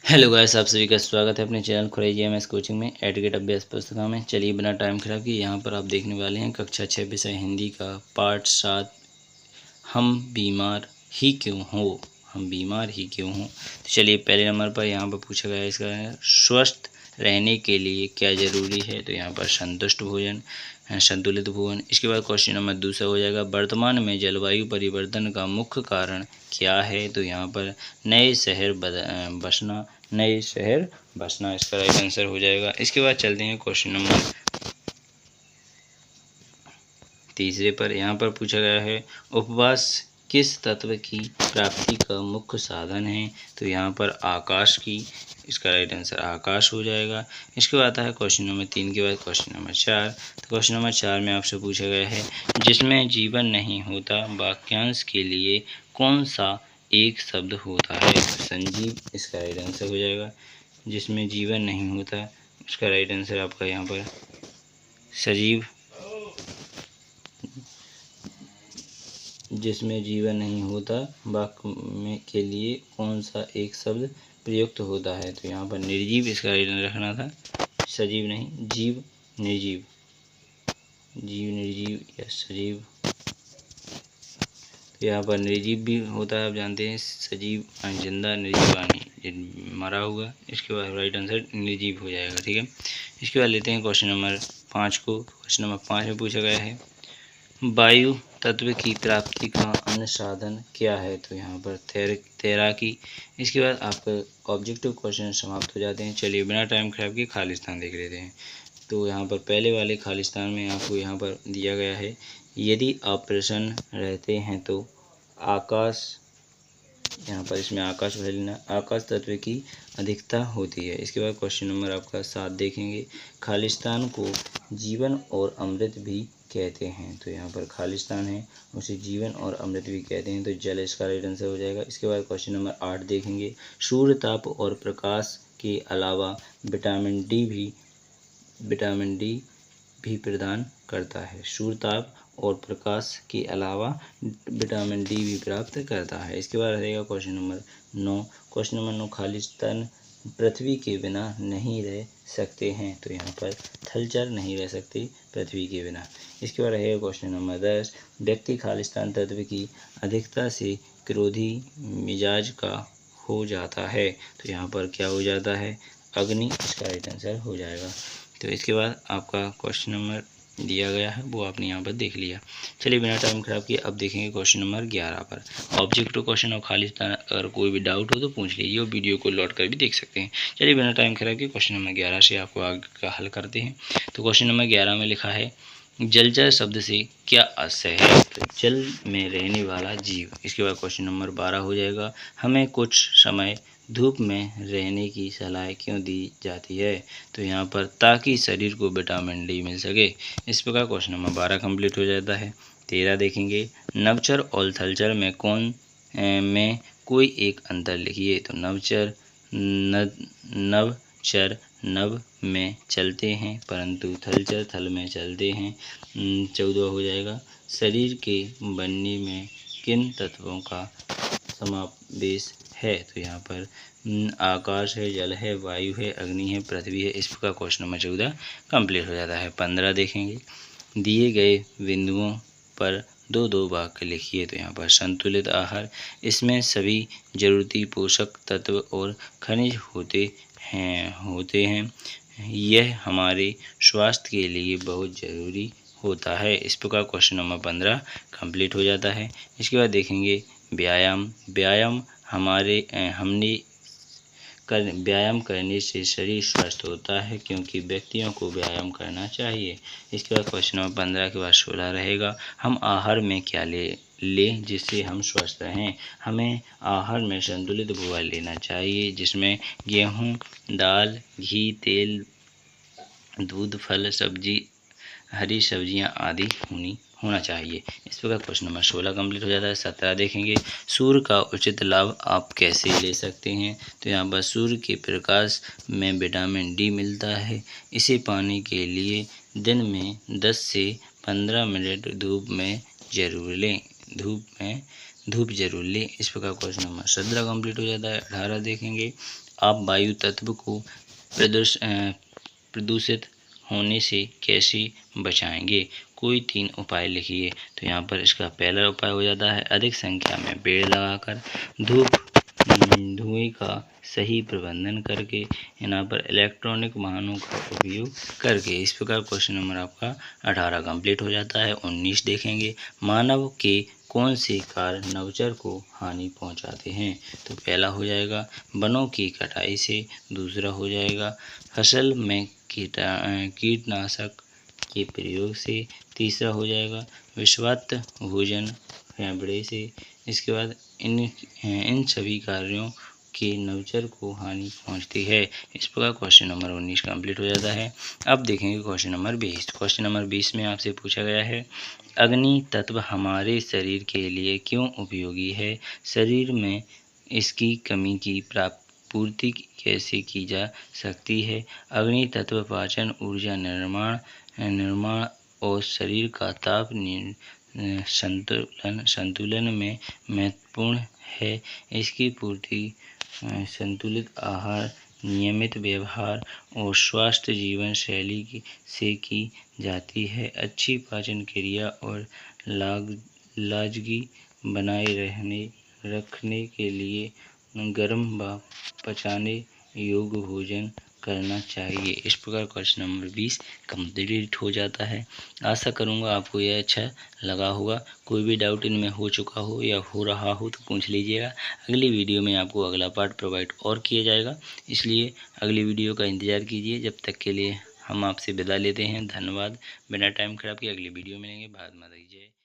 Hello guys, आप सभी का स्वागत है अपने चैनल खुराई एमएस कोचिंग में एडगेट अभ्यास पुस्तिका में। चलिए बिना टाइम खराब किए यहाँ पर आप देखने वाले हैं कक्षा 6 विषय हिंदी का पाठ 7 हम बीमार ही क्यों हो। हम बीमार ही क्यों हो। तो चलिए पहले नंबर पर यहाँ पर पूछा गया है इसका स्वस्थ रहने के लिए क्या ज़रूरी है। तो यहाँ पर संतुष्ट भोजन, संतुलित भोजन। इसके बाद क्वेश्चन नंबर दूसरा हो जाएगा वर्तमान में जलवायु परिवर्तन का मुख्य कारण क्या है। तो यहाँ पर नए शहर बसना, नए शहर बसना इसका राइट आंसर हो जाएगा। इसके बाद चलते हैं क्वेश्चन नंबर तीसरे पर। यहाँ पर पूछा गया है उपवास किस तत्व की प्राप्ति का मुख्य साधन है। तो यहाँ पर आकाश की, इसका राइट आंसर आकाश हो जाएगा। इसके बाद आता है क्वेश्चन नंबर 3 के बाद क्वेश्चन नंबर 4। तो क्वेश्चन नंबर 4 में आपसे पूछा गया है जिसमें जीवन नहीं होता वाक्यांश के लिए कौन सा एक शब्द होता है। तो संजीव इसका राइट आंसर हो जाएगा। जिसमें जीवन नहीं होता इसका राइट आंसर आपका यहाँ पर सजीव। जिसमें जीवन नहीं होता वाक्य में के लिए कौन सा एक शब्द प्रयुक्त होता है। तो यहाँ पर निर्जीव इसका रखना था, सजीव नहीं, जीव निर्जीव, जीव निर्जीव या सजीव। तो यहाँ पर निर्जीव भी होता है, आप जानते हैं, सजीव जिंदा, निर्जीवानी मरा हुआ। इसके बाद राइट आंसर निर्जीव हो जाएगा। ठीक है, इसके बाद लेते हैं क्वेश्चन नंबर 5 को। क्वेश्चन नंबर 5 में पूछा गया है वायु तत्व की प्राप्ति का अन्य साधन क्या है। तो यहाँ पर तैराकी। इसके बाद आपका ऑब्जेक्टिव क्वेश्चन समाप्त हो जाते हैं। चलिए बिना टाइम खराब किए खालिस्तान देख लेते हैं। तो यहाँ पर पहले वाले खालिस्तान में आपको यहाँ पर दिया गया है यदि आप प्रसन्न रहते हैं तो आकाश, यहाँ पर इसमें आकाश भरना, आकाश तत्व की अधिकता होती है। इसके बाद क्वेश्चन नंबर आपका 7 देखेंगे खालिस्तान को जीवन और अमृत भी कहते हैं। तो यहाँ पर खालिस्तान है उसे जीवन और अमृत भी कहते हैं, तो जल इसका राइट आंसर हो जाएगा। इसके बाद क्वेश्चन नंबर 8 देखेंगे सूर्य ताप और प्रकाश के अलावा विटामिन डी भी प्रदान करता है। सूर्य ताप और प्रकाश के अलावा विटामिन डी भी प्राप्त करता है। इसके बाद रहेगा question number 9। Question number 9 Khalistan पृथ्वी के बिना नहीं रह सकते हैं। तो यहाँ पर थलचर नहीं रह सकते पृथ्वी के बिना। इसके बाद रहेगा क्वेश्चन नंबर 10 व्यक्ति खालिस्तान तत्व की अधिकता से क्रोधी मिजाज का हो जाता है। तो यहाँ पर क्या हो जाता है, अग्नि इसका राइट आंसर हो जाएगा। तो इसके बाद आपका क्वेश्चन नंबर दिया गया है वो आपने यहाँ पर देख लिया। चलिए बिना टाइम खराब किए अब देखेंगे क्वेश्चन नंबर 11 पर। ऑब्जेक्टिव क्वेश्चन और खालिस्तान, अगर कोई भी डाउट हो तो पूछ लीजिए और वीडियो को लौट कर भी देख सकते हैं। चलिए बिना टाइम खराब किए क्वेश्चन नंबर 11 से आपको आगे का हल करते हैं। तो क्वेश्चन नंबर 11 में लिखा है जलचर शब्द से क्या आशय है। तो जल में रहने वाला जीव। इसके बाद क्वेश्चन नंबर 12 हो जाएगा हमें कुछ समय धूप में रहने की सलाह क्यों दी जाती है। तो यहाँ पर ताकि शरीर को विटामिन डी मिल सके। इस प्रकार क्वेश्चन नंबर 12 कंप्लीट हो जाता है। 13 देखेंगे नवचर और थलचर में में कोई एक अंतर लिखिए। तो नवचर नव में चलते हैं परंतु थलचर थल में चलते हैं। 14 हो जाएगा शरीर के बनने में किन तत्वों का समावेश है। तो यहाँ पर आकाश है, जल है, वायु है, अग्नि है, पृथ्वी है। इस प्रकार क्वेश्चन नंबर 14 कंप्लीट हो जाता है। 15 देखेंगे दिए गए बिंदुओं पर दो दो वाक्य लिखिए। तो यहाँ पर संतुलित आहार, इसमें सभी जरूरी पोषक तत्व और खनिज होते हैं यह हमारे स्वास्थ्य के लिए बहुत ज़रूरी होता है। इस प्रकार क्वेश्चन नंबर 15 कंप्लीट हो जाता है। इसके बाद देखेंगे व्यायाम व्यायाम करने से शरीर स्वस्थ होता है क्योंकि व्यक्तियों को व्यायाम करना चाहिए। इसके बाद क्वेश्चन नंबर 15 के बाद 16 रहेगा हम आहार में क्या ले जिससे हम स्वस्थ रहें। हमें आहार में संतुलित भोजन लेना चाहिए जिसमें गेहूँ, दाल, घी, तेल, दूध, फल, सब्जी, हरी सब्जियां आदि होना चाहिए। इस प्रकार क्वेश्चन नंबर 16 कंप्लीट हो जाता है। 17 देखेंगे सूर्य का उचित लाभ आप कैसे ले सकते हैं। तो यहाँ पर सूर्य के प्रकाश में विटामिन डी मिलता है। इसे पाने के लिए दिन में 10 से 15 मिनट धूप जरूर लें। इस प्रकार क्वेश्चन नंबर 17 कंप्लीट हो जाता है। 18 देखेंगे आप वायु तत्व को प्रदूषित होने से कैसे बचाएंगे? कोई 3 उपाय लिखिए। तो यहाँ पर इसका पहला उपाय हो जाता है अधिक संख्या में पेड़ लगाकर, धुएं का सही प्रबंधन करके, यहाँ पर इलेक्ट्रॉनिक वाहनों का उपयोग करके। इस प्रकार क्वेश्चन नंबर आपका 18 कंप्लीट हो जाता है। 19 देखेंगे, मानव के कौन से कार्य नवचर को हानि पहुंचाते हैं? तो पहला हो जाएगा वनों की कटाई से, दूसरा हो जाएगा फसल में कीटनाशक के प्रयोग से, तीसरा हो जाएगा विषाक्त भोजन फेंफड़े से। इसके बाद इन सभी कार्यों के नवचर को हानि पहुंचती है। इस प्रकार क्वेश्चन नंबर 19 कंप्लीट हो जाता है। अब देखेंगे क्वेश्चन नंबर 20। क्वेश्चन नंबर 20 में आपसे पूछा गया है अग्नि तत्व हमारे शरीर के लिए क्यों उपयोगी है? शरीर में इसकी कमी की पूर्ति कैसे की जा सकती है? अग्नि तत्व पाचन, ऊर्जा निर्माण और शरीर का ताप संतुलन में महत्वपूर्ण है। इसकी पूर्ति संतुलित आहार, नियमित व्यवहार और स्वस्थ जीवन शैली से की जाती है। अच्छी पाचन क्रिया और लाजगी बनाए रखने के लिए गर्म व पचाने योग्य भोजन करना चाहिए। इस प्रकार क्वेश्चन नंबर 20 कंप्लीट हो जाता है। आशा करूँगा आपको यह अच्छा लगा होगा। कोई भी डाउट इनमें हो चुका हो या हो रहा हो तो पूछ लीजिएगा। अगली वीडियो में आपको अगला पार्ट प्रोवाइड और किया जाएगा, इसलिए अगली वीडियो का इंतज़ार कीजिए। जब तक के लिए हम आपसे विदा लेते हैं। धन्यवाद। बिना टाइम खराब किए अगली वीडियो मिलेंगे। भारत माता की जय।